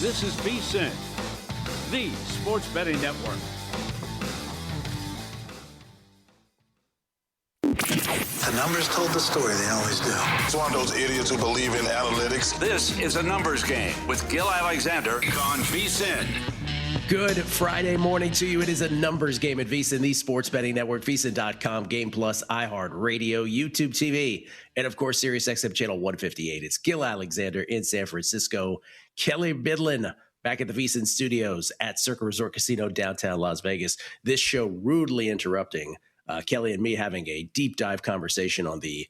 This is VSiN, the sports betting network. The numbers told the story, they always do. It's one of those idiots who believe in analytics. This is a numbers game with Gil Alexander on VSiN. Good Friday morning to you. It is a numbers game at VSiN, the sports betting network, VSiN.com, Game Plus, iHeartRadio, YouTube TV, and of course, SiriusXM channel 158. It's Gil Alexander in San Francisco. Kelly Bidlin back at the VSiN studios at Circa Resort Casino, downtown Las Vegas. This show rudely interrupting Kelly and me having a deep dive conversation on the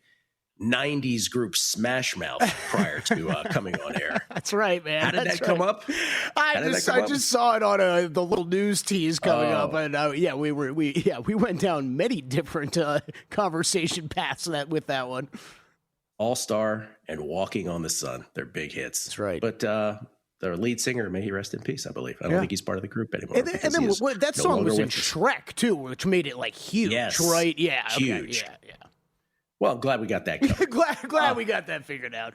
90s group Smash Mouth prior to coming on air. That's right, man. How did that come up? I just saw it on the little news tease coming up, and we went down many different conversation paths with that one. All-Star and Walking on the Sun, they're big hits. That's right. But their lead singer, may he rest in peace, I believe. I don't think he's part of the group anymore. And then that song was in Shrek too, which made it like huge, yes, right? Yeah, huge. Okay. Yeah. Well, I'm glad we got that covered. glad we got that figured out.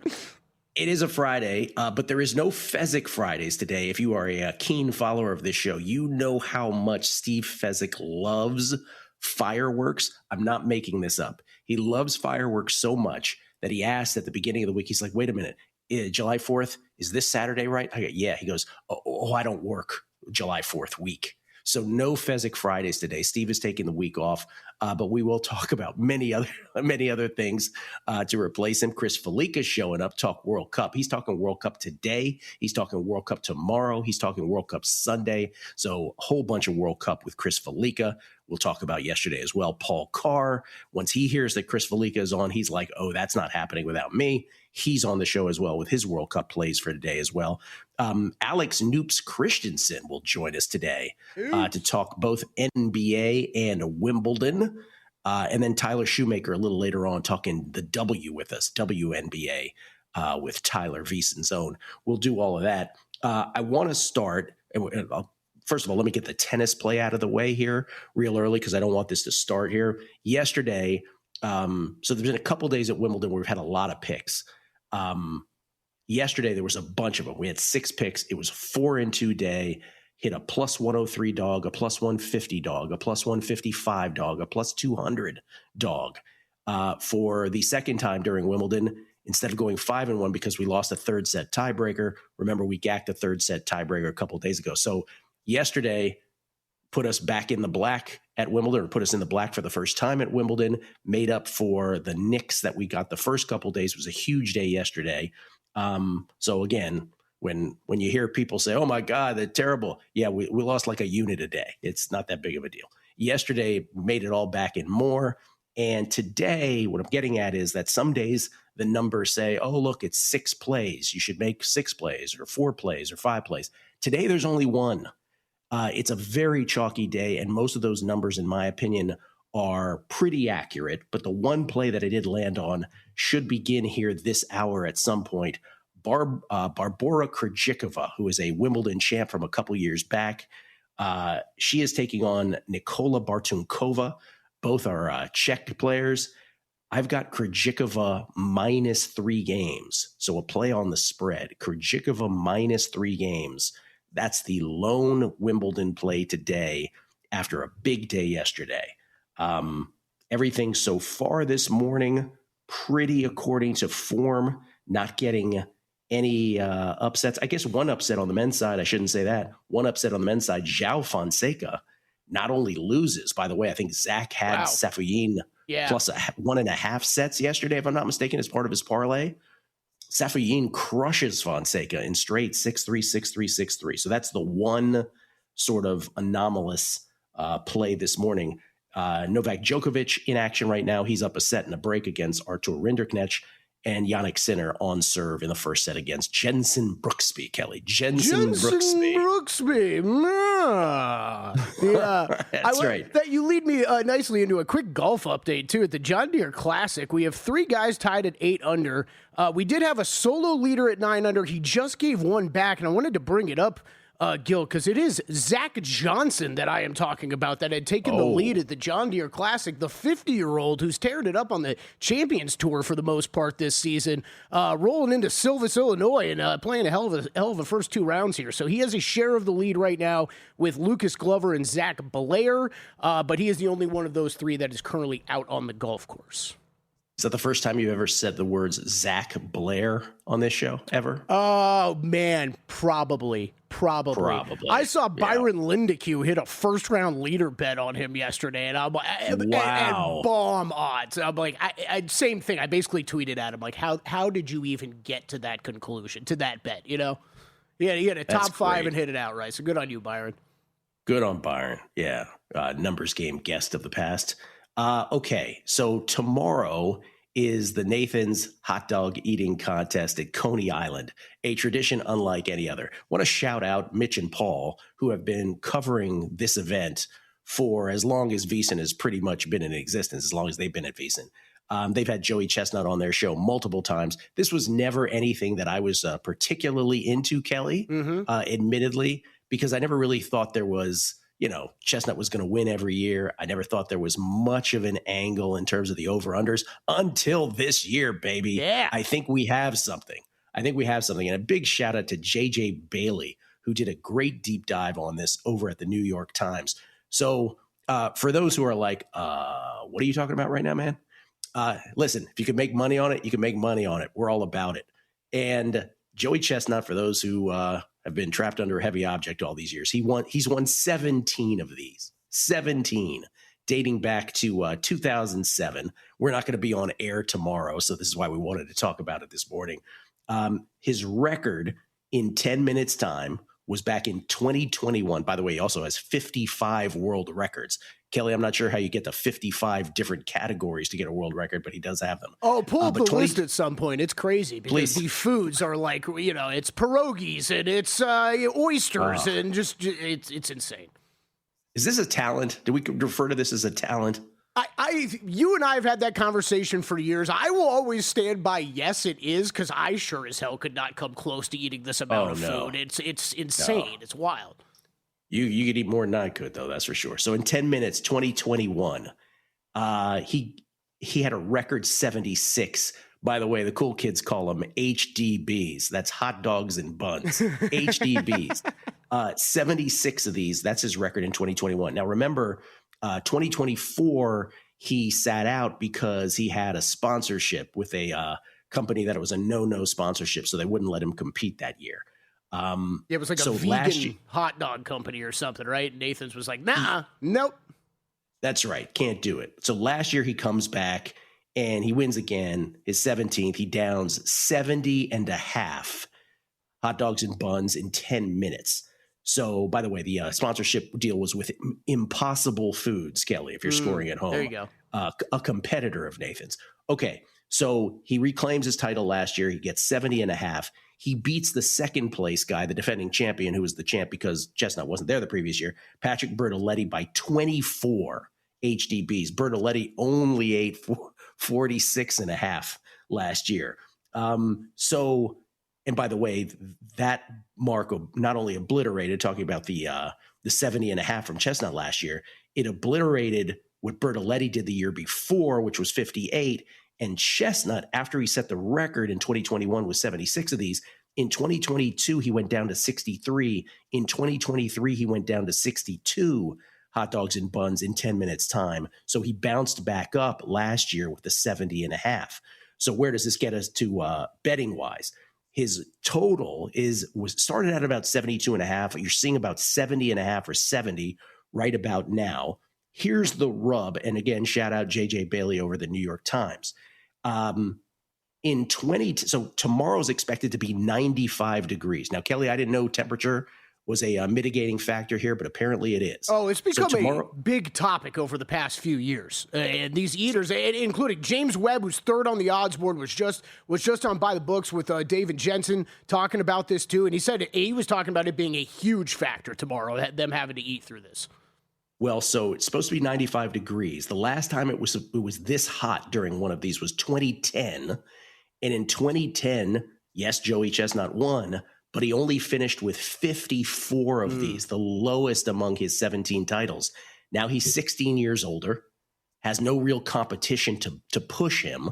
It is a Friday, but there is no Fezzik Fridays today. If you are a keen follower of this show, you know how much Steve Fezzik loves fireworks. I'm not making this up. He loves fireworks so much that he asked at the beginning of the week, he's like, wait a minute, July 4th, is this Saturday, right? I go, yeah. He goes, oh, I don't work July 4th week. So no Fezzik Fridays today. Steve is taking the week off, but we will talk about many other things to replace him. Chris Felica showing up, talk World Cup. He's talking World Cup today. He's talking World Cup tomorrow. He's talking World Cup Sunday. So a whole bunch of World Cup with Chris Felica. We'll talk about yesterday as well. Paul Carr, once he hears that Chris Felica is on, he's like, oh, that's not happening without me. He's on the show as well with his World Cup plays for today as well. Alex Noops Christensen will join us today to talk both NBA and Wimbledon. And then Tyler Shoemaker a little later on talking the W with us, WNBA with Tyler VSiN's own. We'll do all of that. I want to start, first of all, let me get the tennis play out of the way here real early because I don't want this to start here. Yesterday, so there's been a couple days at Wimbledon where we've had a lot of picks. Yesterday, there was a bunch of them. We had 6 picks. It was a 4-2 day. Hit a plus 103 dog, a plus 150 dog, a plus 155 dog, a plus 200 dog. For the second time during Wimbledon, instead of going 5-1 because we lost a third set tiebreaker, remember we gacked a third set tiebreaker a couple of days ago. So yesterday put us back in the black at Wimbledon, or put us in the black for the first time at Wimbledon, made up for the nicks that we got the first couple of days. It was a huge day yesterday. So again, when you hear people say, oh my God, they're terrible. Yeah, we lost like a unit a day. It's not that big of a deal. Yesterday, we made it all back and more. And today, what I'm getting at is that some days the numbers say, oh, look, it's 6 plays. You should make 6 plays or 4 plays or 5 plays. Today, there's only 1. It's a very chalky day, and most of those numbers, in my opinion, are pretty accurate. But the one play that I did land on should begin here this hour at some point. Barbora Krejcikova, who is a Wimbledon champ from a couple years back, she is taking on Nikola Bartunkova. Both are Czech players. I've got Krejcikova minus 3 games, so a play on the spread. Krejcikova minus 3 games. That's the lone Wimbledon play today after a big day yesterday. Everything so far this morning, pretty according to form, not getting any upsets. I guess one upset on the men's side. I shouldn't say that. One upset on the men's side. João Fonseca not only loses, by the way, I think Zach had Safiyin plus 1.5 sets yesterday, if I'm not mistaken, as part of his parlay. Safiyin crushes Fonseca in straight 6-3, 6-3, 6-3. So that's the one sort of anomalous play this morning. Novak Djokovic in action right now. He's up a set and a break against Artur Rinderknecht, and Jannik Sinner on serve in the first set against Jenson Brooksby, Kelly. Jenson Brooksby. That's right. That you lead me nicely into a quick golf update, too. At the John Deere Classic, we have 3 guys tied at 8 under. We did have a solo leader at 9 under. He just gave one back, and I wanted to bring it up Gil, because it is Zach Johnson that I am talking about that had taken the lead at the John Deere Classic, the 50-year-old who's tearing it up on the Champions Tour for the most part this season, rolling into Silvis, Illinois, and playing a hell of a first 2 rounds here. So he has a share of the lead right now with Lucas Glover and Zach Blair, but he is the only one of those 3 that is currently out on the golf course. Is that the first time you've ever said the words Zach Blair on this show ever? Oh, man, probably. I saw Byron Lindeque hit a first-round leader bet on him yesterday, and I'm like, wow. And bomb odds. I'm like, same thing. I basically tweeted at him, like, how did you even get to that conclusion, to that bet, you know? Yeah, he had a top 5 and hit it outright, so good on you, Byron. Good on Byron, yeah. Numbers game guest of the past. Okay, so tomorrow is the Nathan's Hot Dog Eating Contest at Coney Island, a tradition unlike any other. I want to shout out Mitch and Paul, who have been covering this event for as long as VSiN has pretty much been in existence, as long as they've been at VSiN. They've had Joey Chestnut on their show multiple times. This was never anything that I was particularly into, Kelly, admittedly, because I never really thought there was, Chestnut was going to win every year. I never thought there was much of an angle in terms of the over-unders until this year, baby. Yeah. I think we have something. And a big shout out to JJ Bailey, who did a great deep dive on this over at the New York Times. So for those who are like, what are you talking about right now, man? Listen, if you can make money on it, you can make money on it. We're all about it. And Joey Chestnut, for those who have been trapped under a heavy object all these years, he's won 17 of these, 17, dating back to 2007. We're not going to be on air tomorrow, so this is why we wanted to talk about it this morning. His record in 10 minutes time was back in 2021. By the way, he also has 55 world records. Kelly, I'm not sure how you get to 55 different categories to get a world record, but he does have them. Oh, pull up the list at some point. It's crazy because the foods are like, it's pierogies and it's oysters and just it's insane. Is this a talent? Do we refer to this as a talent? You and I have had that conversation for years. I will always stand by yes, it is, because I sure as hell could not come close to eating this amount of food. It's insane. No. It's wild. You could eat more than I could, though, that's for sure. So in 10 minutes, 2021, he had a record 76. By the way, the cool kids call them HDBs. That's hot dogs and buns. HDBs. 76 of these. That's his record in 2021. Now, remember, 2024, he sat out because he had a sponsorship with a company that it was a no sponsorship, so they wouldn't let him compete that year. It was like a vegan hot dog company or something, right? Nathan's was like, nah, nope. That's right. Can't do it. So last year he comes back and he wins again, his 17th. He downs 70 and a half hot dogs and buns in 10 minutes. So, by the way, the sponsorship deal was with Impossible Foods, Kelly, if you're scoring at home. There you go. A competitor of Nathan's. Okay, so he reclaims his title last year. He gets 70 and a half. He beats the second place guy, the defending champion, who was the champ because Chestnut wasn't there the previous year, Patrick Bertoletti, by 24 HDBs. Bertoletti only ate 46 and a half last year. And by the way, that mark not only obliterated, talking about the 70 and a half from Chestnut last year, it obliterated what Bertoletti did the year before, which was 58. And Chestnut, after he set the record in 2021 with 76 of these, in 2022, he went down to 63. In 2023, he went down to 62 hot dogs and buns in 10 minutes time. So he bounced back up last year with the 70 and a half. So where does this get us to betting wise? His total was started at about 72 and a half. You're seeing about 70 and a half or 70 right about now. Here's the rub. And again, shout out JJ Bailey over the New York Times. So tomorrow's expected to be 95 degrees. Now, Kelly, I didn't know temperature was a mitigating factor here, but apparently it is. Oh, it's become a big topic over the past few years. And these eaters, including James Webb, who's third on the odds board, was just on By the Books with David Jensen talking about this too. And he said he was talking about it being a huge factor tomorrow, them having to eat through this. Well, so it's supposed to be 95 degrees. The last time it was this hot during one of these was 2010. And in 2010, yes, Joey Chestnut won, but he only finished with 54 of these, the lowest among his 17 titles. Now he's 16 years older, has no real competition to push him.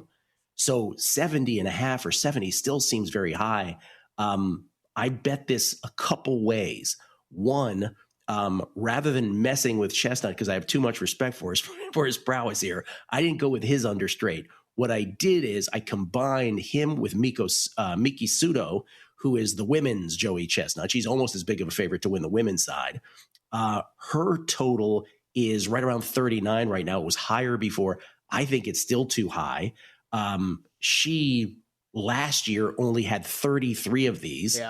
So 70 and a half or 70 still seems very high. I bet this a couple ways. One, rather than messing with Chestnut, because I have too much respect for his prowess here, I didn't go with his under straight. What I did is I combined him with Miki Sudo, who is the women's Joey Chestnut. She's almost as big of a favorite to win the women's side. Her total is right around 39 right now. It was higher before. I think it's still too high. She last year only had 33 of these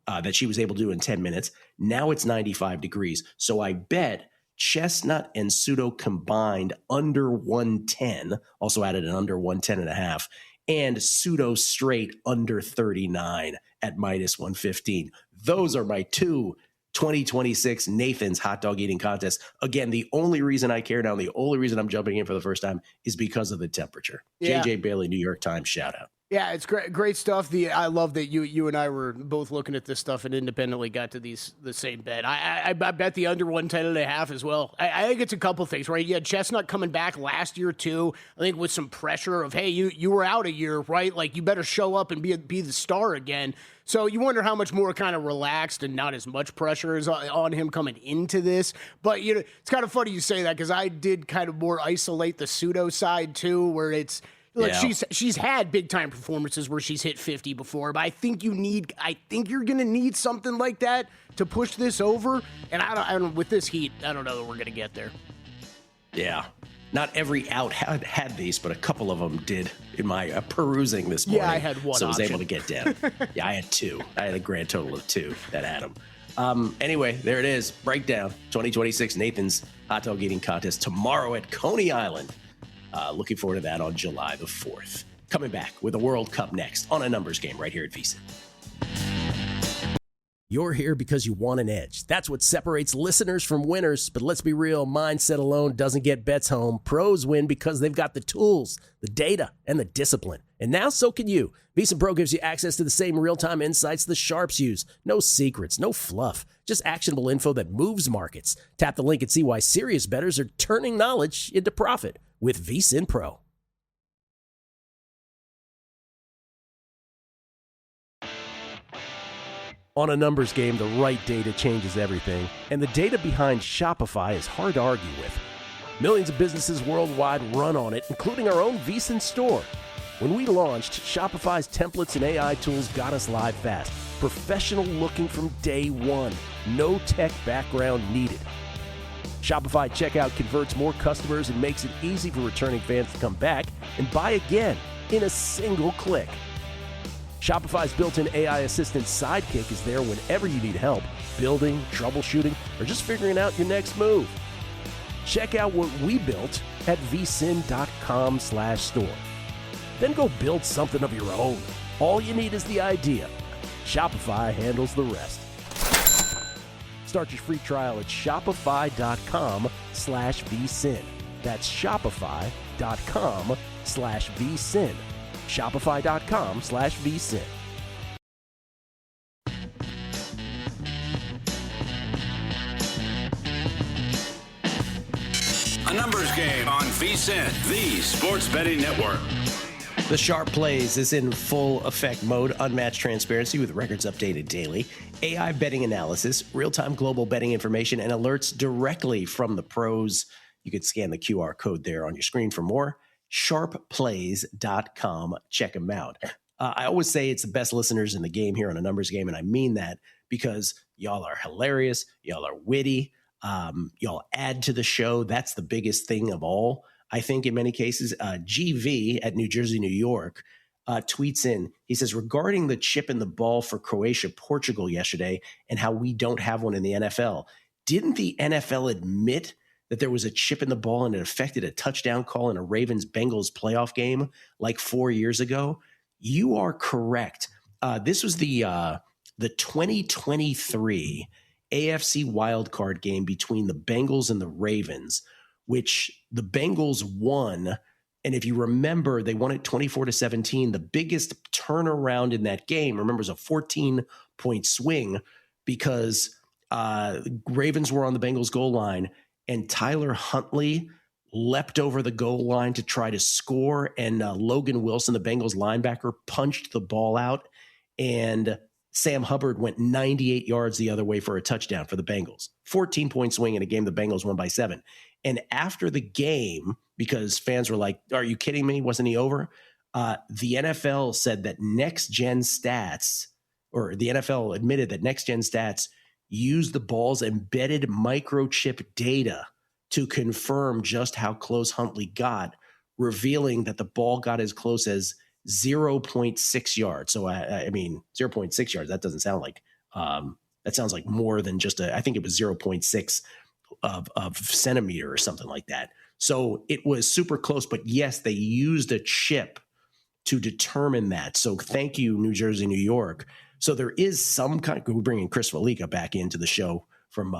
that she was able to do in 10 minutes. Now it's 95 degrees. So I bet Chestnut and Sudo combined under 110, also added an under 110 and a half, and Sudo straight under 39 at minus 115. Those are my two 2026 Nathan's hot dog eating contest. Again, the only reason I care now, the only reason I'm jumping in for the first time is because of the temperature. Yeah. JJ Bailey, New York Times, shout out. Yeah, it's great stuff. I love that you and I were both looking at this stuff and independently got to the same bet. I bet the under 110 and a half as well. I think it's a couple things, right? You had Chestnut coming back last year too. I think with some pressure of, hey, you were out a year, right? Like you better show up and be the star again. So you wonder how much more kind of relaxed and not as much pressure is on him coming into this. But you know, it's kind of funny you say that because I did kind of more isolate the Sudo side too, where it's. Look, she's had big time performances where she's hit 50 before, but I think you're going to need something like that to push this over. And I don't with this heat, I don't know that we're going to get there. Yeah. Not every out had these, but a couple of them did in my perusing this morning. Yeah, I had one so I was option. able to get down. Yeah, I had two. I had a grand total of two that had them. Anyway, there it is. Breakdown 2026 Nathan's Hot Dog Eating Contest tomorrow at Coney Island. Looking forward to that on July the 4th. Coming back with the World Cup next on a numbers game right here at VSiN. You're here because you want an edge. That's what separates listeners from winners. But let's be real, mindset alone doesn't get bets home. Pros win because they've got the tools, the data, and the discipline. And now so can you. VSiN Pro gives you access to the same real-time insights the sharps use. No secrets, no fluff, just actionable info that moves markets. Tap the link and see why serious bettors are turning knowledge into profit with VSiN Pro. On a numbers game, the right data changes everything, and the data behind Shopify is hard to argue with. Millions of businesses worldwide run on it, including our own VSiN store. When we launched, Shopify's templates and AI tools got us live fast. Professional looking from day one. No tech background needed. Shopify checkout converts more customers and makes it easy for returning fans to come back and buy again in a single click. Shopify's built-in AI assistant Sidekick is there whenever you need help, building, troubleshooting, or just figuring out your next move. Check out what we built at vsin.com/store. Then go build something of your own. All you need is the idea. Shopify handles the rest. Start your free trial at shopify.com/vsin. That's shopify.com/vsin. Shopify.com/vsin. A numbers game on VSiN, the sports betting network. The Sharp Plays is in full effect mode, unmatched transparency with records updated daily, AI betting analysis, real-time global betting information, and alerts directly from the pros. You could scan the QR code there on your screen for more. Sharpplays.com. Check them out. I always say it's the best listeners in the game here on a numbers game, and I mean that because y'all are hilarious, y'all are witty, y'all add to the show. That's the biggest thing of all. I think in many cases, GV at New Jersey, New York, tweets in, he says, regarding the chip in the ball for Croatia, Portugal yesterday and how we don't have one in the NFL, didn't the NFL admit that there was a chip in the ball and it affected a touchdown call in a Ravens-Bengals playoff game like 4 years ago? You are correct. This was the 2023 AFC wildcard game between the Bengals and the Ravens, which the Bengals won And if you remember, they won it 24-17. The biggest turnaround in that game, remember, was a 14-point swing because Ravens were on the Bengals goal line, and Tyler Huntley leapt over the goal line to try to score, and Logan Wilson, the Bengals linebacker, punched the ball out, and Sam Hubbard went 98 yards the other way for a touchdown for the Bengals. 14-point swing in a game the Bengals won by 7. And after the game, because fans were like, are you kidding me? Wasn't he over? The NFL said that Next Gen Stats, or the NFL admitted that Next Gen Stats used the ball's embedded microchip data to confirm just how close Huntley got, revealing that the ball got as close as 0.6 yards. So, I mean, 0.6 yards, that doesn't sound like, that sounds like more than just I think it was 0.6 of centimeter or something like that. So it was super close, but yes, they used a chip to determine that. So thank you, New Jersey, New York. So there is some kind we're bringing Chris Felica back into the show from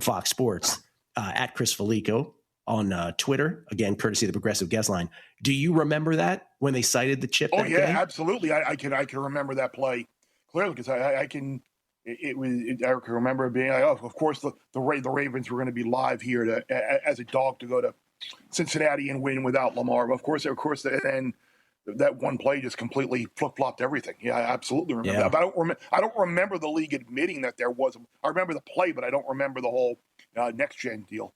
Fox Sports, at Chris Felico on Twitter, again, courtesy of the Progressive Guest Line. Do you remember that when they cited the chip? Oh yeah, day? Absolutely. I can remember that play clearly because I can remember it being like, oh, of course the Ravens were going to be live here as a dog to go to Cincinnati and win without Lamar. But of course, then that one play just completely flip-flopped everything. Yeah, I absolutely remember that. But I don't remember the league admitting that there was. I remember the play, but I don't remember the whole next gen deal.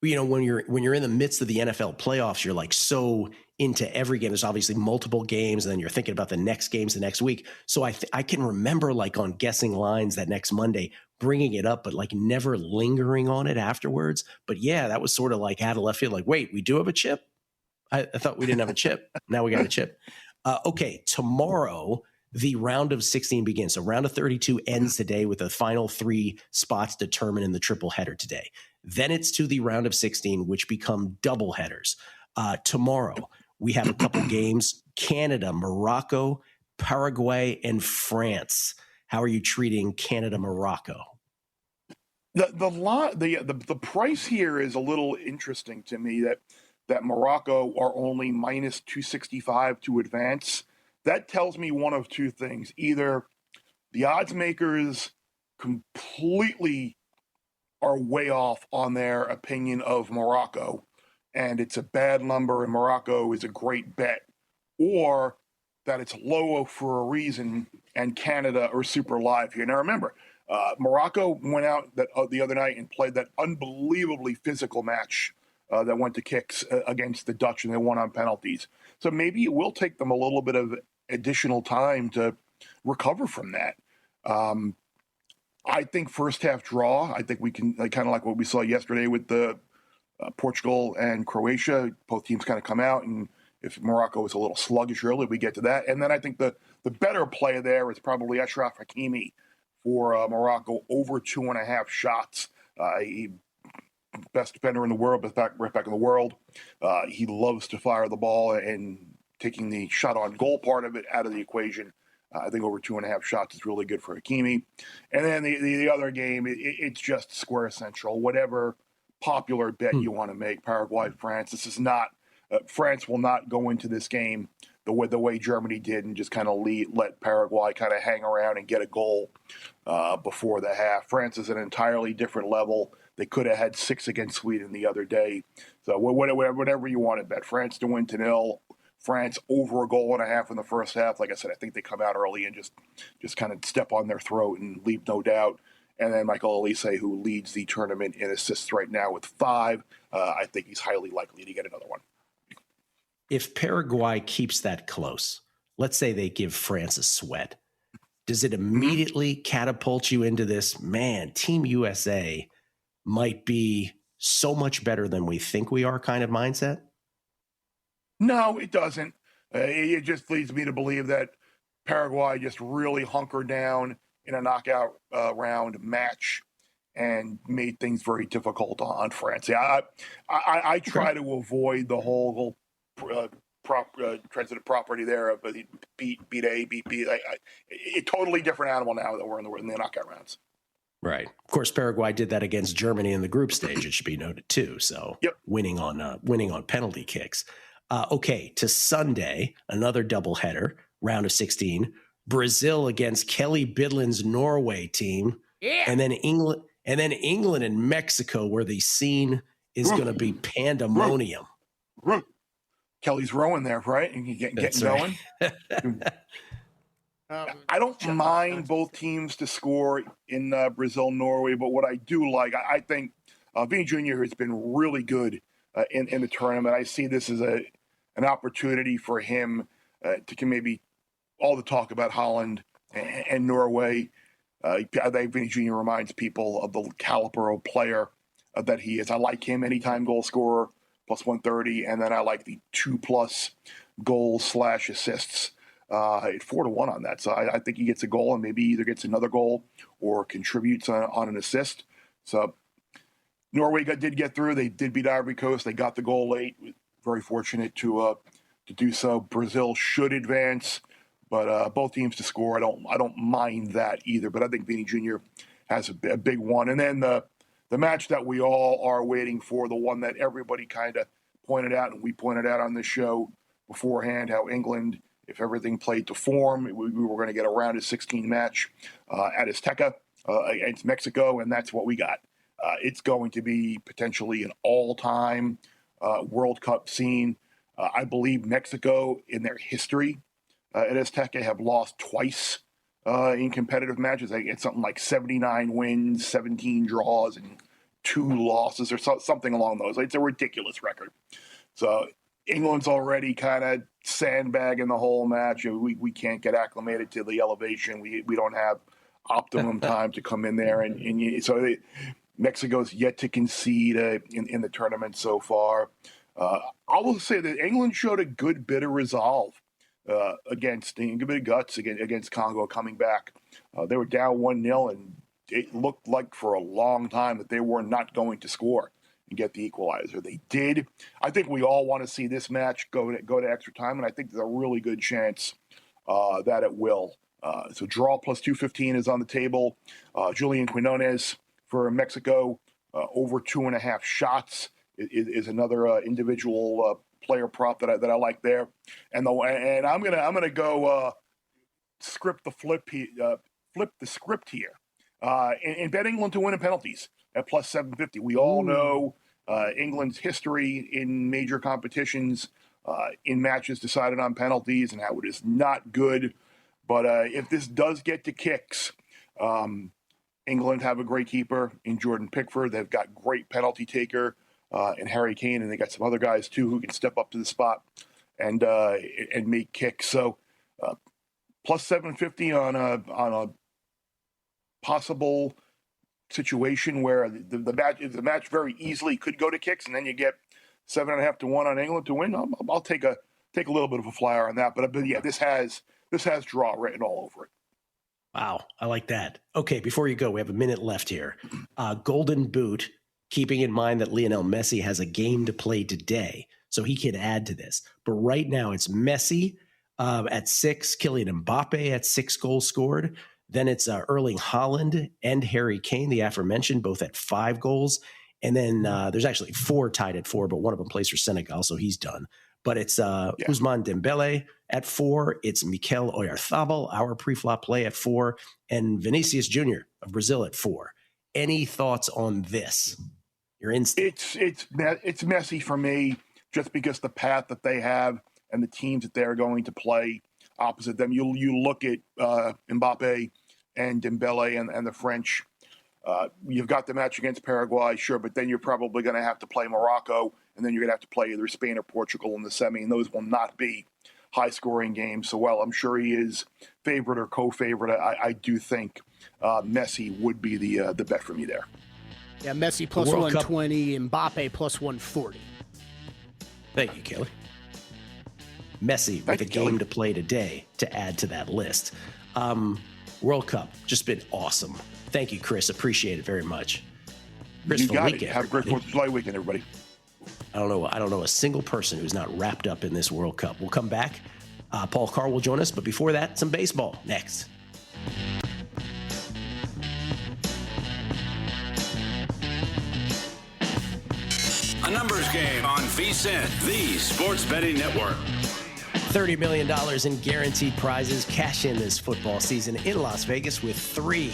You know, when you're in the midst of the NFL playoffs, you're like so into every game. There's obviously multiple games, and then you're thinking about the next games the next week. So I can remember, like, on Guessing Lines that next Monday, bringing it up, but like never lingering on it afterwards. But yeah, that was sort of like out of left field. Like, wait, we do have a chip? I thought we didn't have a chip. Now we got a chip. Okay, tomorrow the round of 16 begins. So round of 32 ends today with the final 3 spots determined in the triple header today. Then it's to the round of 16, which become double headers. Tomorrow we have a couple games: Canada, Morocco, Paraguay, and France. How are you treating Canada, Morocco? The price here is a little interesting to me. That Morocco are only minus 265 to advance. That tells me one of two things. Either the odds makers completely are way off on their opinion of Morocco, and it's a bad number and Morocco is a great bet, or that it's low for a reason and Canada are super live here. Now remember, Morocco went out the other night and played that unbelievably physical match that went to kicks against the Dutch, and they won on penalties. So maybe it will take them a little bit of additional time to recover from that. I think first half draw. I think we can, kind of like what we saw yesterday with the Portugal and Croatia. Both teams kind of come out, and if Morocco is a little sluggish early, we get to that. And then I think the better play there is probably Achraf Hakimi for Morocco, over 2.5 shots. Best defender in the world, right back in the world. He loves to fire the ball, and taking the shot on goal part of it out of the equation. I think over 2.5 shots is really good for Hakimi. And then the other game, it's just square central. Whatever popular bet you want to make, Paraguay, France. This is not France will not go into this game the way Germany did and just kind of let Paraguay kind of hang around and get a goal before the half. France is an entirely different level. They could have had 6 against Sweden the other day. So whatever you want to bet. France to win 2-0. France over a goal and a half in the first half. Like I said, I think they come out early and just kind of step on their throat and leave no doubt. And then Michael Olise, who leads the tournament in assists right now with 5, I think he's highly likely to get another one. If Paraguay keeps that close, let's say they give France a sweat, does it immediately catapult you into this, man, Team USA might be so much better than we think we are kind of mindset? No, it doesn't. It just leads me to believe that Paraguay just really hunkered down in a knockout round match and made things very difficult on France. Yeah, I try to avoid the whole transitive property there of beat A, beat B. A totally different animal now that we're in the knockout rounds. Right. Of course, Paraguay did that against Germany in the group stage. It should be noted too. So winning on penalty kicks. Okay, to Sunday, another doubleheader, round of 16. Brazil against Kelly Bidlin's Norway team. Yeah. And then England and Mexico, where the scene is going to be pandemonium. Kelly's rowing there, right? And getting right. going. I don't mind both teams to score in Brazil, Norway, but what I do like, I think Vinny Jr. has been really good in the tournament. I see this as an opportunity for him to maybe all the talk about Holland and Norway. I think Vinny Jr. reminds people of the caliber of player that he is. I like him anytime goal scorer, plus 130, and then I like the 2+ goals/assists at 4-1 on that. So I think he gets a goal and maybe either gets another goal or contributes on an assist. So Norway did get through. They did beat Ivory Coast. They got the goal late. Very fortunate to do so. Brazil should advance, but both teams to score. I don't mind that either. But I think Vinny Jr. has a big one. And then the match that we all are waiting for, the one that everybody kind of pointed out, and we pointed out on this show beforehand, how England, if everything played to form, we were going to get a round of 16 match at Azteca against Mexico, and that's what we got. It's going to be potentially an all-time World Cup scene. I believe Mexico, in their history at Azteca, have lost twice in competitive matches. It's something like 79 wins, 17 draws, and 2 losses, or something along those. It's a ridiculous record. So England's already kind of sandbagging the whole match. We can't get acclimated to the elevation. We don't have optimum time to come in there, so Mexico's yet to concede in the tournament so far. I will say that England showed a good bit of resolve against Congo coming back. They were down 1-0, and it looked like for a long time that they were not going to score and get the equalizer. They did. I think we all want to see this match go to extra time, and I think there's a really good chance that it will. So draw plus 215 is on the table. Julian Quinones for Mexico, over 2.5 shots is another individual player prop that I like there. And I'm gonna go flip the script here and bet England to win in penalties at plus 750. We all know England's history in major competitions, in matches decided on penalties, and how it is not good. But if this does get to kicks, England have a great keeper in Jordan Pickford. They've got great penalty taker in Harry Kane, and they got some other guys too who can step up to the spot and make kicks. So plus 750 on a possible situation where the match very easily could go to kicks, and then you get 7.5 to 1 on England to win. I'll take a little bit of a flyer on that. But yeah, this has draw written all over it. Wow, I like that. Okay, before you go, we have a minute left here. Golden Boot, keeping in mind that Lionel Messi has a game to play today, so he can add to this. But right now, it's Messi at 6, Kylian Mbappe at 6 goals scored. Then it's Erling Haaland and Harry Kane, the aforementioned, both at 5 goals. And then there's actually 4 tied at 4, but one of them plays for Senegal, so he's done. But it's Ousmane Dembele at 4. It's Mikel Oyarzabal, our pre-flop play, at 4. And Vinicius Jr. of Brazil at 4. Any thoughts on this? Your instinct? It's Messi for me, just because the path that they have and the teams that they're going to play opposite them. You look at Mbappe and Dembele and the French. You've got the match against Paraguay, sure, but then you're probably going to have to play Morocco, and then you're going to have to play either Spain or Portugal in the semi, and those will not be high-scoring games. So, while I'm sure he is favorite or co-favorite, I do think Messi would be the bet for me there. Yeah, Messi plus 120, Mbappe plus 140. Thank you, Kelly. Messi with a game to play today to add to that list. World Cup, just been awesome. Thank you, Chris. Appreciate it very much. Chris, you got it. Have a great 4th of July weekend, everybody. I don't know a single person who's not wrapped up in this World Cup. We'll come back. Paul Carr will join us, but before that, some baseball next. Numbers Game on VSiN, the sports betting network. $30 million in guaranteed prizes. Cash in this football season in Las Vegas with three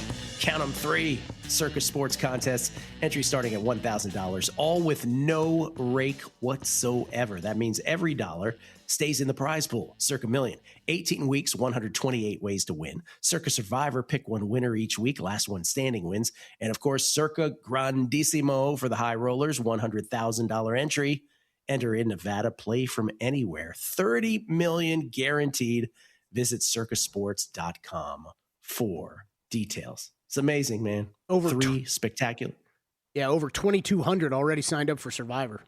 Circus Sports contests. Entry starting at $1,000, all with no rake whatsoever. That means every dollar stays in the prize pool. Circa Million, 18 weeks, 128 ways to win. Circa Survivor, pick one winner each week. Last one standing wins. And of course, Circa Grandissimo for the high rollers, $100,000 entry. Enter in Nevada, play from anywhere. 30 million guaranteed. Visit circusports.com for details. It's amazing, man. Over three spectacular. Yeah, over 2,200 already signed up for Survivor.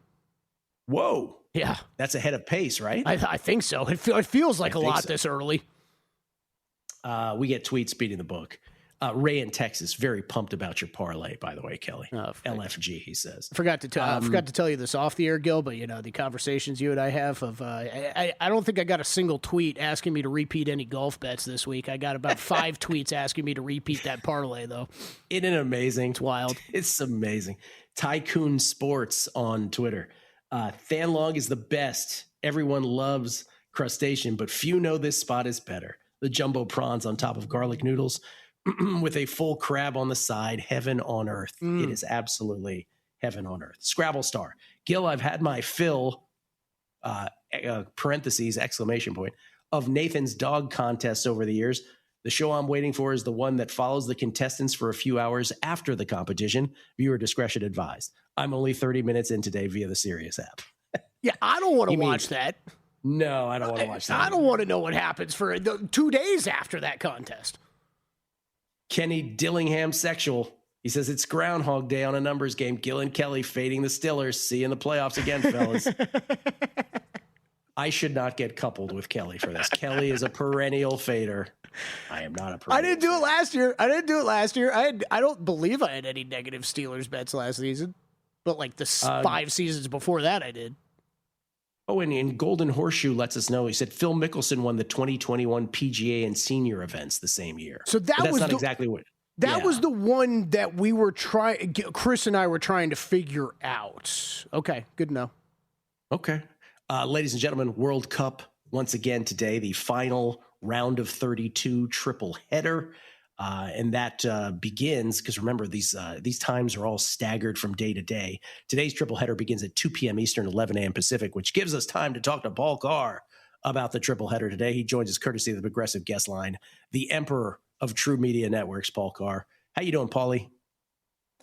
Whoa. Yeah. That's ahead of pace, right? I think so. It feels like a lot this early. We get tweets beating the book. Ray in Texas, very pumped about your parlay, by the way, Kelly. LFG, he says. I forgot to tell you this off the air, Gil, but the conversations you and I have of I don't think I got a single tweet asking me to repeat any golf bets this week. I got about 5 tweets asking me to repeat that parlay, though. Isn't it amazing? It's wild. It's amazing. Tycoon Sports on Twitter. Thanlog is the best. Everyone loves crustacean, but few know this spot is better. The jumbo prawns on top of garlic noodles with a full crab on the side. Heaven on earth. It is absolutely heaven on earth. Scrabble Star. Gil, I've had my fill, parentheses, exclamation point, of Nathan's dog contests over the years. The show I'm waiting for is the one that follows the contestants for a few hours after the competition. Viewer discretion advised. I'm only 30 minutes in today via the Sirius app. Yeah, I don't want to watch that. No, I don't want to watch that. I don't want to know what happens for 2 days after that contest. Kenny Dillingham Sexual. He says it's Groundhog Day on a numbers game. Gil and Kelly fading the Stillers. See you in the playoffs again, fellas. I should not get coupled with Kelly for this. Kelly is a perennial fader. I am not a perennial I didn't do it last year. I don't believe I had any negative Steelers bets last season. But like the 5 seasons before that, I did. Oh, and Golden Horseshoe lets us know. He said Phil Mickelson won the 2021 PGA and senior events the same year. So that's not exactly what. That was the one that we were trying. Chris and I were trying to figure out. Okay, good to know. Okay, ladies and gentlemen, World Cup once again today. The final round of 32 triple header. And that begins, because remember, these times are all staggered from day to day. Today's triple header begins at 2 p.m. Eastern, 11 a.m. Pacific, which gives us time to talk to Paul Carr about the triple header today. He joins us courtesy of the Progressive Guest Line, the emperor of True Media Networks, Paul Carr. How you doing, Paulie?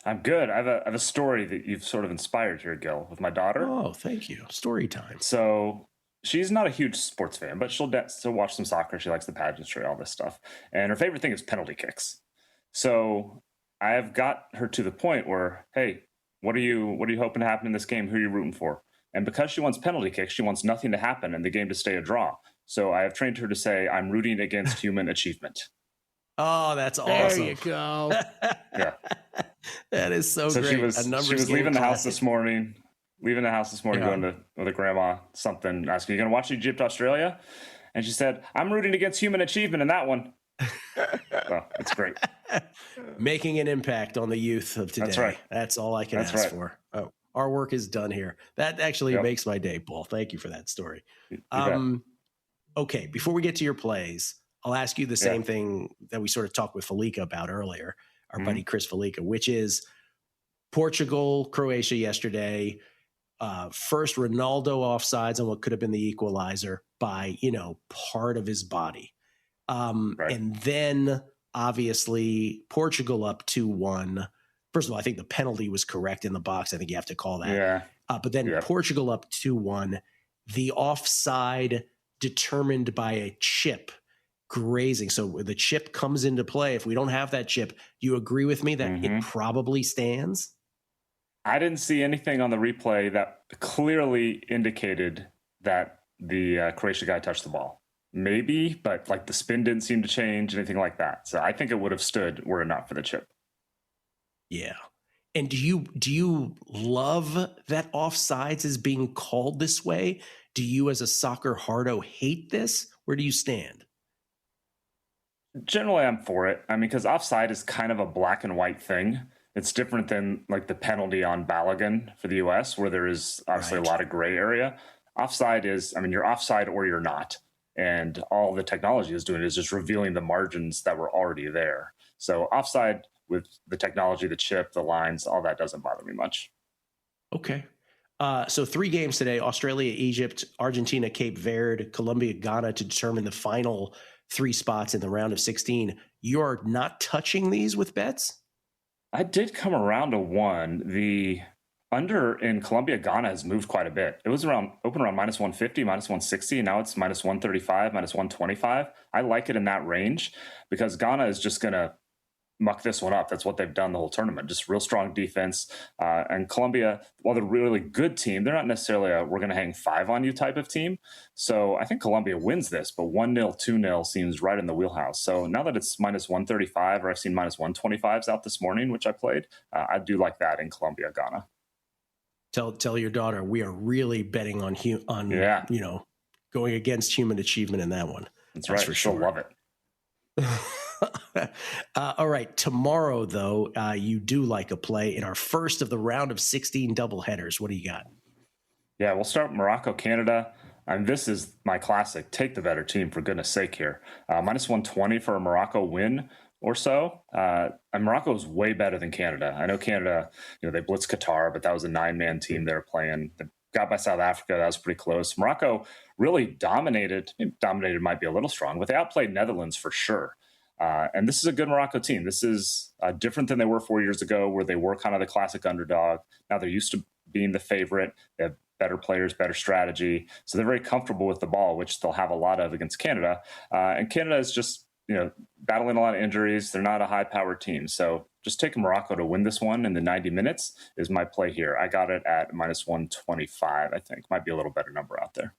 I'm good. I have a story that you've sort of inspired here, Gil, with my daughter. Oh, thank you. Story time. So she's not a huge sports fan, but she'll still watch some soccer. She likes the pageantry, all this stuff. And her favorite thing is penalty kicks. So I have got her to the point where, hey, what are you hoping to happen in this game? Who are you rooting for? And because she wants penalty kicks, she wants nothing to happen and the game to stay a draw. So I have trained her to say, I'm rooting against human achievement. Oh, that's awesome. There you go. Yeah. That is so great. She was leaving the house this morning. Going to with her grandma, asking, you going to watch Egypt, Australia? And she said, I'm rooting against human achievement in that one. So it's great. Making an impact on the youth of today. That's right. That's all I can ask for. Oh, our work is done here. That actually makes my day, Paul. Thank you for that story. Okay, before we get to your plays, I'll ask you the same thing that we sort of talked with Felica about earlier, our buddy Chris Felica, which is Portugal, Croatia yesterday. First, Ronaldo offsides on what could have been the equalizer by, part of his body. And then, obviously, Portugal up 2-1. First of all, I think the penalty was correct in the box. I think you have to call that. Yeah. But then Portugal up 2-1. The offside determined by a chip grazing. So the chip comes into play. If we don't have that chip, you agree with me that it probably stands? I didn't see anything on the replay that clearly indicated that the Croatia guy touched the ball. Maybe, but like the spin didn't seem to change, anything like that. So I think it would have stood were it not for the chip. Yeah. And do you love that offsides is being called this way? Do you, as a soccer hardo, hate this? Where do you stand? Generally, I'm for it. I mean, because offside is kind of a black and white thing. It's different than like the penalty on Balogun for the U.S., where there is obviously a lot of gray area. Offside is, I mean, you're offside or you're not. And all the technology is doing is just revealing the margins that were already there. So offside with the technology, the chip, the lines, all that doesn't bother me much. Okay. So 3 games today: Australia, Egypt, Argentina, Cape Verde, Colombia, Ghana, to determine the final 3 spots in the round of 16. You're not touching these with bets? I did come around to one. The under in Colombia, Ghana has moved quite a bit. It was open around minus 150, minus 160. And now it's minus 135, minus 125. I like it in that range because Ghana is just going to muck this one up. That's what they've done the whole tournament. Just real strong defense. And Colombia, while they're a really good team, they're not necessarily we're going to hang 5 on you type of team. So I think Colombia wins this, but 1-0, 2-0 seems right in the wheelhouse. So now that it's minus 135, or I've seen minus 125s out this morning, which I played, I do like that in Colombia, Ghana. Tell your daughter we are really betting on going against human achievement in that one. That's right. For sure. She'll love it. All right. Tomorrow, though, you do like a play in our first of the round of 16 doubleheaders. What do you got? Yeah, we'll start Morocco, Canada. And this is my classic. Take the better team, for goodness sake here. Minus 120 for a Morocco win or so. And Morocco is way better than Canada. I know Canada, they blitzed Qatar, but that was a 9-man team they were playing. They got by South Africa. That was pretty close. Morocco really dominated. Dominated might be a little strong, but they outplayed Netherlands for sure. And this is a good Morocco team. This is different than they were 4 years ago, where they were kind of the classic underdog. Now they're used to being the favorite. They have better players, better strategy. So they're very comfortable with the ball, which they'll have a lot of against Canada. And Canada is just, battling a lot of injuries. They're not a high-powered team. So just take Morocco to win this one in the 90 minutes is my play here. I got it at minus 125, I think. Might be a little better number out there.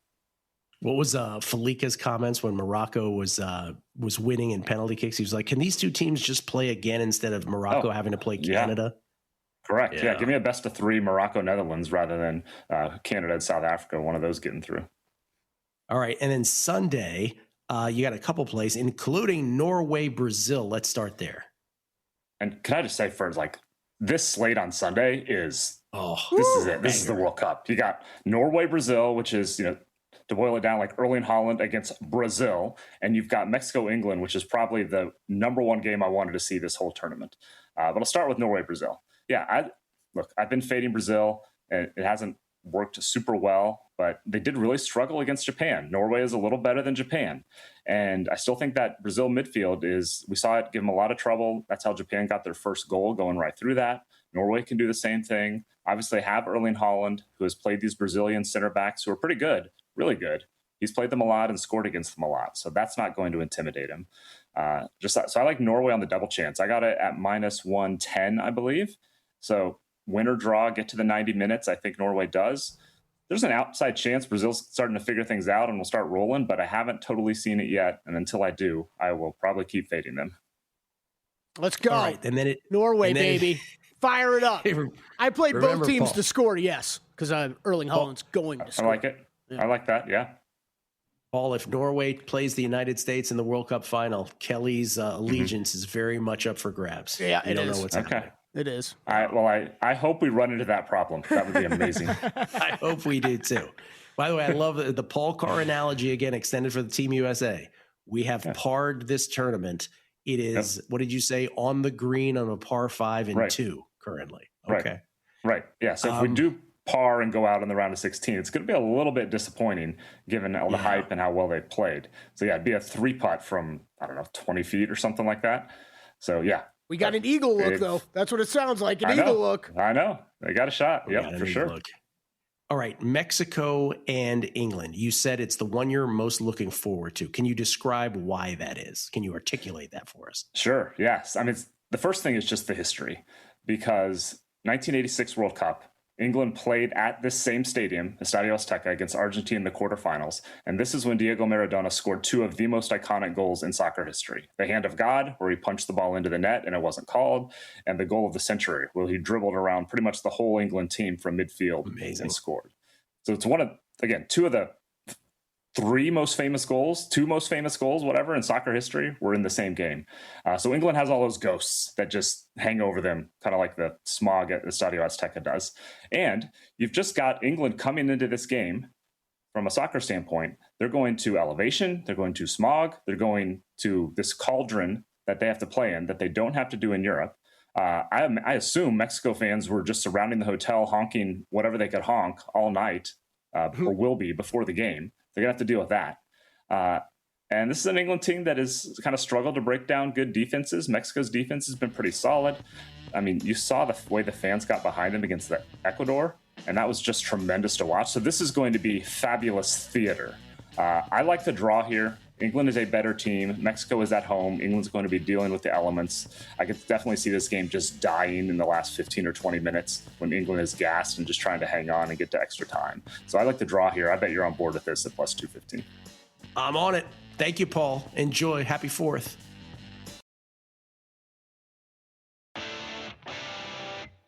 What was Falika's comments when Morocco was winning in penalty kicks? He was like, can these 2 teams just play again instead of Morocco having to play Canada? Correct. Yeah. Give me a best of 3 Morocco, Netherlands rather than Canada and South Africa, one of those getting through. All right. And then Sunday, you got a couple plays, including Norway, Brazil. Let's start there. And can I just say first, this slate on Sunday is, this is it. This is the World Cup. You got Norway, Brazil, which is, to boil it down, like Erling Haaland against Brazil. And you've got Mexico, England, which is probably the number 1 game I wanted to see this whole tournament. But I'll start with Norway, Brazil. Yeah, I've been fading Brazil, and it hasn't worked super well, but they did really struggle against Japan. Norway is a little better than Japan. And I still think that Brazil midfield we saw it give them a lot of trouble. That's how Japan got their first goal, going right through that. Norway can do the same thing. Obviously, they have Erling Haaland, who has played these Brazilian center backs who are pretty good, really good. He's played them a lot and scored against them a lot. So that's not going to intimidate him. So I like Norway on the double chance. I got it at minus 110, I believe. So win or draw, get to the 90 minutes. I think Norway does. There's an outside chance Brazil's starting to figure things out and will start rolling, but I haven't totally seen it yet. And until I do, I will probably keep fading them. Let's go. All right, and then Norway, baby. Fire it up. I played both teams Paul. to score, yes, because Erling Haaland's going to score. I like it. Yeah. I like that, yeah. Paul, if Norway plays the United States in the World Cup final, Kelly's allegiance is very much up for grabs. Yeah, you don't know what's happening. It is. I hope we run into that problem. That would be amazing. I hope we do too. By the way, I love the Paul Carr analogy again, extended for the Team USA. We have parred this tournament. It is, what did you say, on the green on a par 5 and 2 currently. Okay. Right. Yeah. So if we do par and go out in the round of 16, it's going to be a little bit disappointing given all the hype and how well they played. So yeah, it'd be a 3-putt from, 20 feet or something like that. So yeah. We got an eagle look, though. That's what it sounds like, an eagle look. I know. They got a shot. Yeah, for sure. Look. All right, Mexico and England. You said it's the one you're most looking forward to. Can you describe why that is? Can you articulate that for us? Sure, yes. I mean, the first thing is just the history, because 1986 World Cup, England played at this same stadium, Estadio Azteca, against Argentina in the quarterfinals. And this is when Diego Maradona scored 2 of the most iconic goals in soccer history. The hand of God, where he punched the ball into the net and it wasn't called, and the goal of the century, where he dribbled around pretty much the whole England team from midfield and scored. So it's 2 of the two most famous goals, whatever, in soccer history were in the same game. So England has all those ghosts that just hang over them, kind of like the smog at Estadio Azteca does. And you've just got England coming into this game from a soccer standpoint. They're going to elevation, they're going to smog, they're going to this cauldron that they have to play in that they don't have to do in Europe. I assume Mexico fans were just surrounding the hotel honking whatever they could honk all night, or will be before the game. They're going to have to deal with that. And this is an England team that has kind of struggled to break down good defenses. Mexico's defense has been pretty solid. I mean, you saw the way the fans got behind them against Ecuador, and that was just tremendous to watch. So this is going to be fabulous theater. I like the draw here. England is a better team. Mexico is at home. England's going to be dealing with the elements. I could definitely see this game just dying in the last 15 or 20 minutes when England is gassed and just trying to hang on and get to extra time. So I like the draw here. I bet you're on board with this at plus 215. I'm on it. Thank you, Paul. Enjoy. Happy 4th.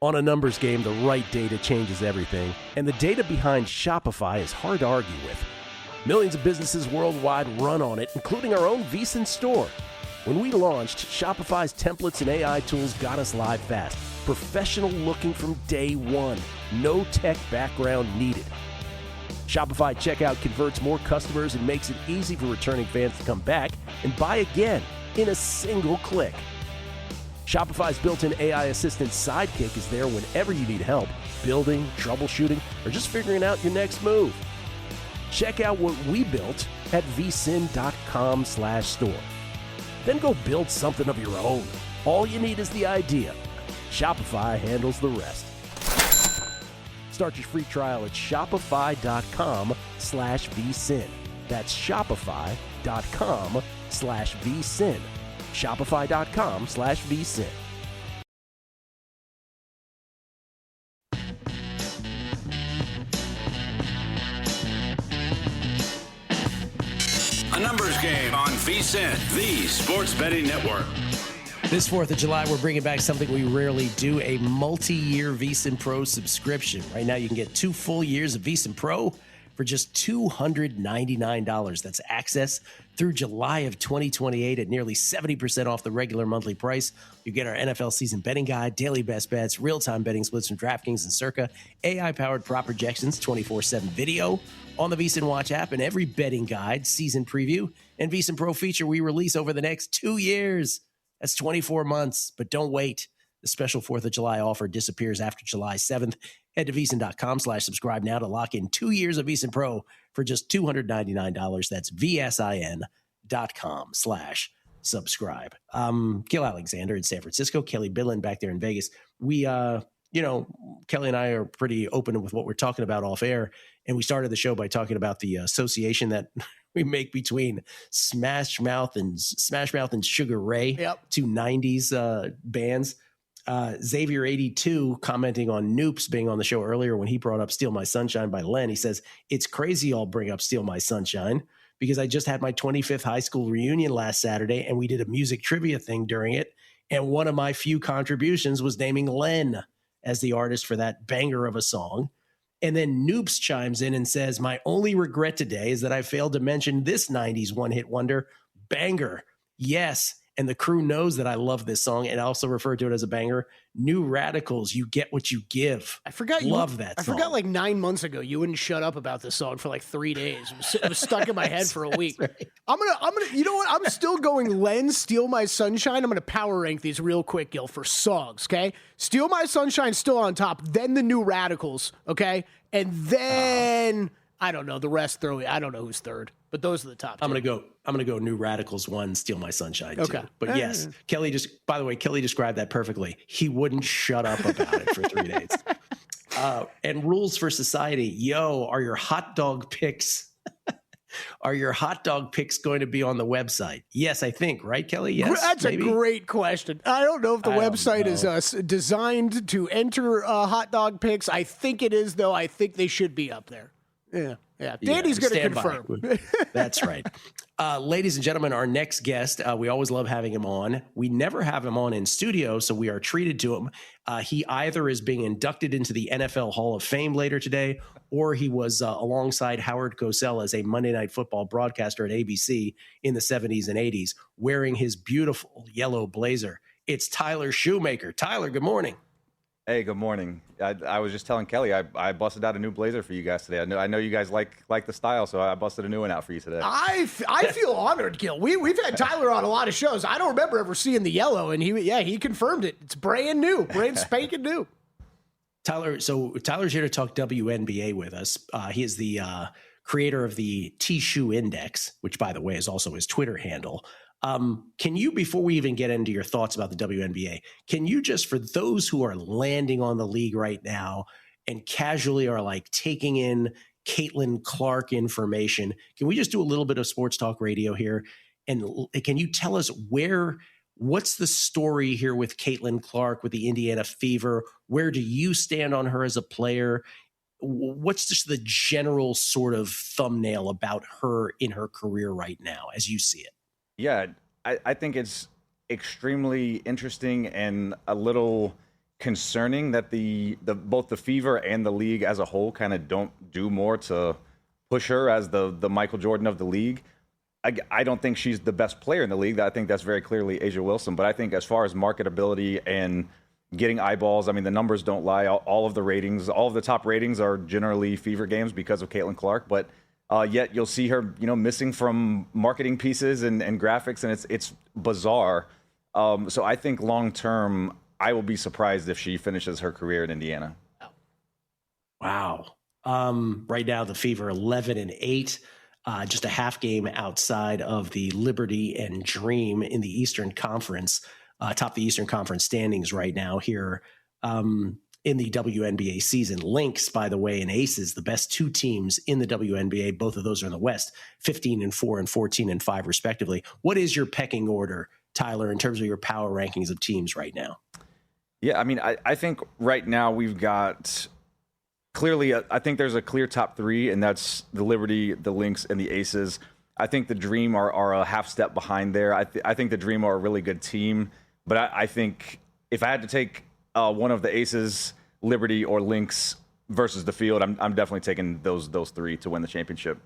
On a numbers game, the right data changes everything, and the data behind Shopify is hard to argue with. Millions of businesses worldwide run on it, including our own VEASAN store. When we launched, Shopify's templates and AI tools got us live fast. Professional looking from day one. No tech background needed. Shopify checkout converts more customers and makes it easy for returning fans to come back and buy again in a single click. Shopify's built-in AI assistant Sidekick is there whenever you need help, building, troubleshooting, or just figuring out your next move. Check out what we built at vsin.com/store. Then go build something of your own. All you need is the idea. Shopify handles the rest. Start your free trial at shopify.com/vsin. That's shopify.com/vsin. Shopify.com/vsin. A numbers game on VSiN, the sports betting network. This 4th of July, we're bringing back something we rarely do, a multi-year VSiN Pro subscription. Right now, you can get 2 full years of VSiN Pro for just $299. That's access through July of 2028 at nearly 70% off the regular monthly price. You get our NFL season betting guide, daily best bets, real-time betting splits from DraftKings and Circa, AI-powered prop projections, 24/7 video on the VSiN Watch app, and every betting guide, season preview, and VSiN Pro feature we release over the next 2 years. That's 24 months, but don't wait. The special 4th of July offer disappears after July 7th. Head to vsin.com/subscribe now to lock in 2 years of VSiN Pro for just $299. That's vsin.com/subscribe. Gil Alexander in San Francisco, Kelly Billin back there in Vegas. We, Kelly and I are pretty open with what we're talking about off air. And we started the show by talking about the association that we make between Smash Mouth and Sugar Ray, two 90s bands. Xavier 82 commenting on Noops being on the show earlier when he brought up Steal My Sunshine by Len. He says, it's crazy I'll bring up Steal My Sunshine because I just had my 25th high school reunion last Saturday and we did a music trivia thing during it. And one of my few contributions was naming Len as the artist for that banger of a song. And then Noops chimes in and says, my only regret today is that I failed to mention this 90s one-hit wonder, Banger. Yes, and the crew knows that I love this song and also refer to it as a banger. New Radicals, You Get What You give. I forgot that song. I forgot like 9 months ago you wouldn't shut up about this song for like 3 days. It was stuck in my head for a week. Right. I'm gonna. You know what? I'm still going. Len, Steal My Sunshine. I'm gonna power rank these real quick, Gil, for songs. Okay, Steal My Sunshine still on top. Then the New Radicals. Okay, and then I don't know the rest. I don't know who's third, but those are the top. I'm gonna go New Radicals 1, Steal My Sunshine 2. Okay, but yes, Kelly described that perfectly. He wouldn't shut up about it for 3 days. And Rules for Society. Yo, are your hot dog picks? Are your hot dog picks going to be on the website? Yes, I think, right, Kelly? Yes, that's maybe? A great question. I don't know if the website is designed to enter hot dog picks. I think it is, though. I think they should be up there. Yeah. Danny's going to confirm. That's right. Ladies and gentlemen, our next guest, we always love having him on. We never have him on in studio, so we are treated to him. He either is being inducted into the NFL Hall of Fame later today, or he was alongside Howard Cosell as a Monday Night Football broadcaster at ABC in the 70s and 80s, wearing his beautiful yellow blazer. It's Tyler Shoemaker. Tyler, good morning. Hey, good morning. I was just telling Kelly I busted out a new blazer for you guys today. I know you guys like the style, so I busted a new one out for you today. I feel honored, Gil. We've had Tyler on a lot of shows. I don't remember ever seeing the yellow, and he confirmed it. It's brand new, brand spanking new. Tyler, so Tyler's here to talk WNBA with us. He is the creator of the T-Shoe Index, which, by the way, is also his Twitter handle. Can you, before we even get into your thoughts about the WNBA, can you just, for those who are landing on the league right now and casually are like taking in Caitlin Clark information, can we just do a little bit of sports talk radio here? And can you tell us what's the story here with Caitlin Clark, with the Indiana Fever? Where do you stand on her as a player? What's just the general sort of thumbnail about her in her career right now, as you see it? Yeah, I think it's extremely interesting and a little concerning that both the Fever and the league as a whole kind of don't do more to push her as the Michael Jordan of the league. I don't think she's the best player in the league. I think that's very clearly A'ja Wilson. But I think as far as marketability and getting eyeballs, I mean, the numbers don't lie. All of the ratings, all of the top ratings are generally Fever games because of Caitlin Clark. But yet you'll see her, missing from marketing pieces and graphics, and it's bizarre. So I think long term, I will be surprised if she finishes her career in Indiana. Wow. Right now, the Fever 11-8, just a half game outside of the Liberty and Dream in the Eastern Conference, top the Eastern Conference standings right now here. In the WNBA season. Lynx, by the way, and Aces, the best two teams in the WNBA. Both of those are in the West, 15-4 and 14-5, respectively. What is your pecking order, Tyler, in terms of your power rankings of teams right now? Yeah, I mean, I think right now we've got clearly, I think there's a clear top three, and that's the Liberty, the Lynx, and the Aces. I think the Dream are a half step behind there. I think the Dream are a really good team, but I think if I had to take one of the Aces, Liberty, or Lynx versus the field, I'm definitely taking those three to win the championship.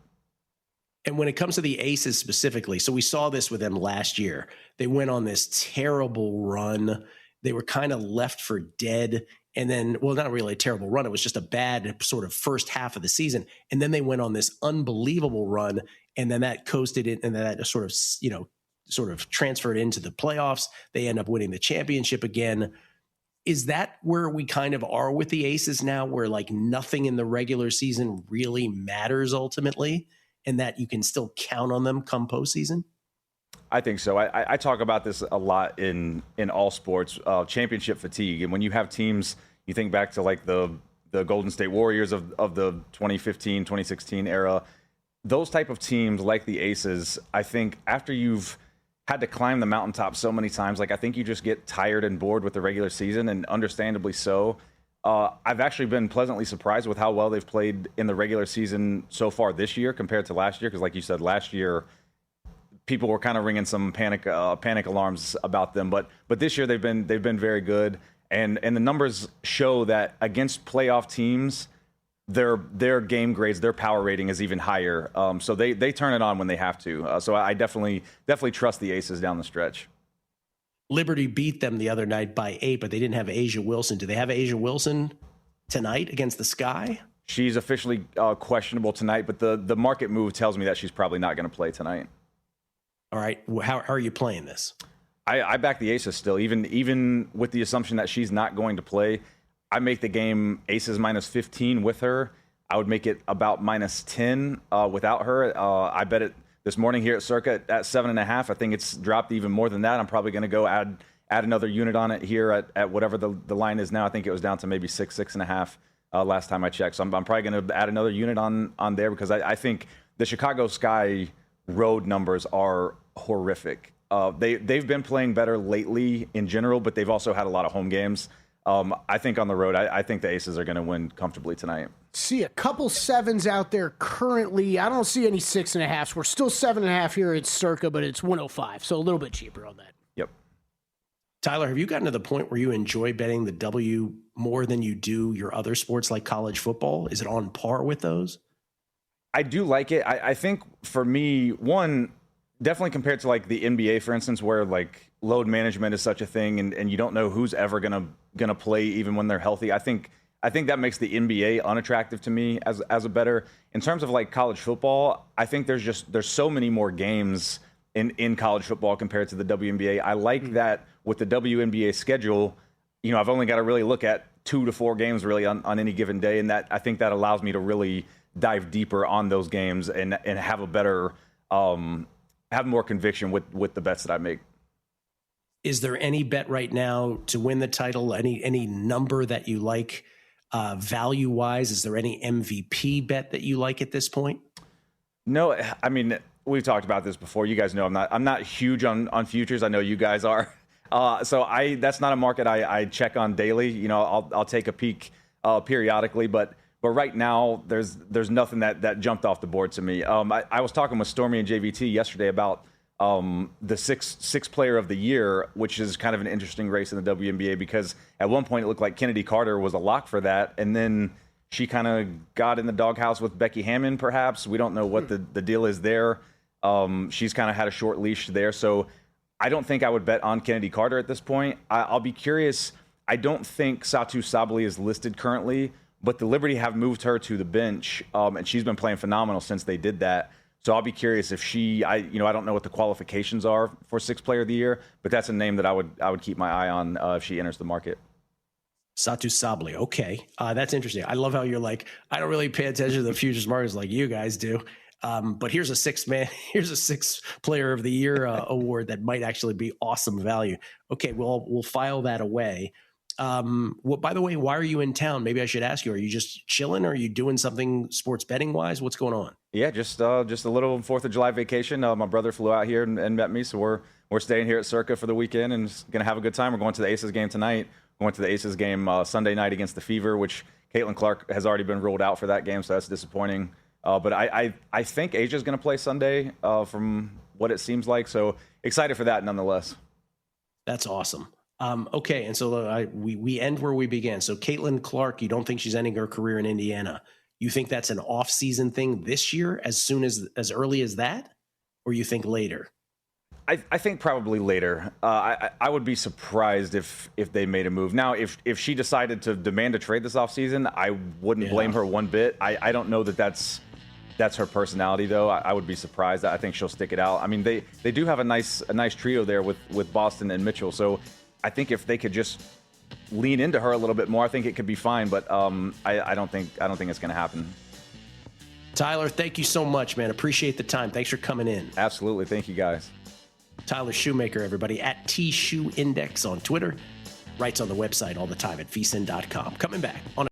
And when it comes to the Aces specifically, so we saw this with them last year. They went on this terrible run. They were kind of left for dead. And then, well, not really a terrible run. It was just a bad sort of first half of the season. And then they went on this unbelievable run. And then that coasted it. And then that sort of transferred into the playoffs. They end up winning the championship again. Is that where we kind of are with the Aces now, where like nothing in the regular season really matters ultimately, and that you can still count on them come postseason? I think so. I talk about this a lot in all sports, championship fatigue. And when you have teams, you think back to like the Golden State Warriors of the 2015, 2016 era, those type of teams like the Aces, I think after you've had to climb the mountaintop so many times, like I think you just get tired and bored with the regular season, and understandably so. I've actually been pleasantly surprised with how well they've played in the regular season so far this year compared to last year. Because like you said, last year people were kind of ringing some panic alarms about them, but this year they've been very good, and the numbers show that against playoff teams, their game grades, their power rating is even higher. So they turn it on when they have to. So I definitely trust the Aces down the stretch. Liberty beat them the other night by 8, but they didn't have A'ja Wilson. Do they have A'ja Wilson tonight against the Sky? She's officially questionable tonight, but the market move tells me that she's probably not going to play tonight. All right. How are you playing this? I back the Aces still, even with the assumption that she's not going to play. I make the game Aces -15 with her. I would make it about -10 without her. I bet it this morning here at Circa at 7.5. I think it's dropped even more than that. I'm probably going to go add another unit on it here at whatever the line is now. I think it was down to maybe 6.5 last time I checked. So I'm probably going to add another unit on there because I think the Chicago Sky road numbers are horrific. They've been playing better lately in general, but they've also had a lot of home games. I think on the road, I think the Aces are going to win comfortably tonight. See a couple 7s out there currently. I don't see any 6.5s. We're still 7.5 here at Circa, but it's 105, so a little bit cheaper on that. Yep. Tyler, have you gotten to the point where you enjoy betting the W more than you do your other sports like college football? Is it on par with those? I do like it. I think for me, one, definitely compared to like the NBA, for instance, where like load management is such a thing and you don't know who's ever gonna play even when they're healthy. I think that makes the NBA unattractive to me as a bettor. In terms of like college football, I think there's so many more games in college football compared to the WNBA. I like that with the WNBA schedule, you know, I've only got to really look at 2 to 4 games really on any given day, and that I think that allows me to really dive deeper on those games and have a better have more conviction with the bets that I make. Is there any bet right now to win the title? Any number that you like value wise? Is there any MVP bet that you like at this point? No, I mean, we've talked about this before. You guys know I'm not huge on futures. I know you guys are. So that's not a market I check on daily. You know, I'll take a peek periodically, but right now there's nothing that jumped off the board to me. I was talking with Stormy and JVT yesterday about the sixth player of the year, which is kind of an interesting race in the WNBA because at one point it looked like Kennedy Carter was a lock for that, and then she kind of got in the doghouse with Becky Hammon, perhaps. We don't know what the deal is there. She's kind of had a short leash there, so I don't think I would bet on Kennedy Carter at this point. I'll be curious. I don't think Satu Sabally is listed currently, but the Liberty have moved her to the bench, and she's been playing phenomenal since they did that. So I'll be curious if I don't know what the qualifications are for sixth player of the year, but that's a name that I would keep my eye on if she enters the market. Satu Sabally. Okay. That's interesting. I love how you're like, I don't really pay attention to the futures markets like you guys do. But here's a sixth player of the year award that might actually be awesome value. Okay. Well, we'll file that away. By the way, why are you in town? Maybe I should ask you, are you just chilling? Or are you doing something sports betting wise? What's going on? Yeah, just a little 4th of July vacation. My brother flew out here and met me. So we're staying here at Circa for the weekend and just going to have a good time. We're going to the Aces game tonight. Going to the Aces game Sunday night against the Fever, which Caitlin Clark has already been ruled out for that game. So that's disappointing. But I think Asia's going to play Sunday from what it seems like. So excited for that nonetheless. That's awesome. Okay, and so we end where we began. So Caitlin Clark, you don't think she's ending her career in Indiana. You think that's an off-season thing this year, as early as that? Or you think later? I think probably later. I would be surprised if they made a move. Now, if she decided to demand a trade this offseason, I wouldn't blame her one bit. I don't know that's her personality, though. I would be surprised. I think she'll stick it out. I mean, they do have a nice trio there with Boston and Mitchell. So I think if they could just lean into her a little bit more, I think it could be fine. But I don't think it's going to happen. Tyler, thank you so much, man. Appreciate the time. Thanks for coming in. Absolutely. Thank you, guys. Tyler Shoemaker, everybody, at TShoeIndex on Twitter. Writes on the website all the time at vsin.com. Coming back on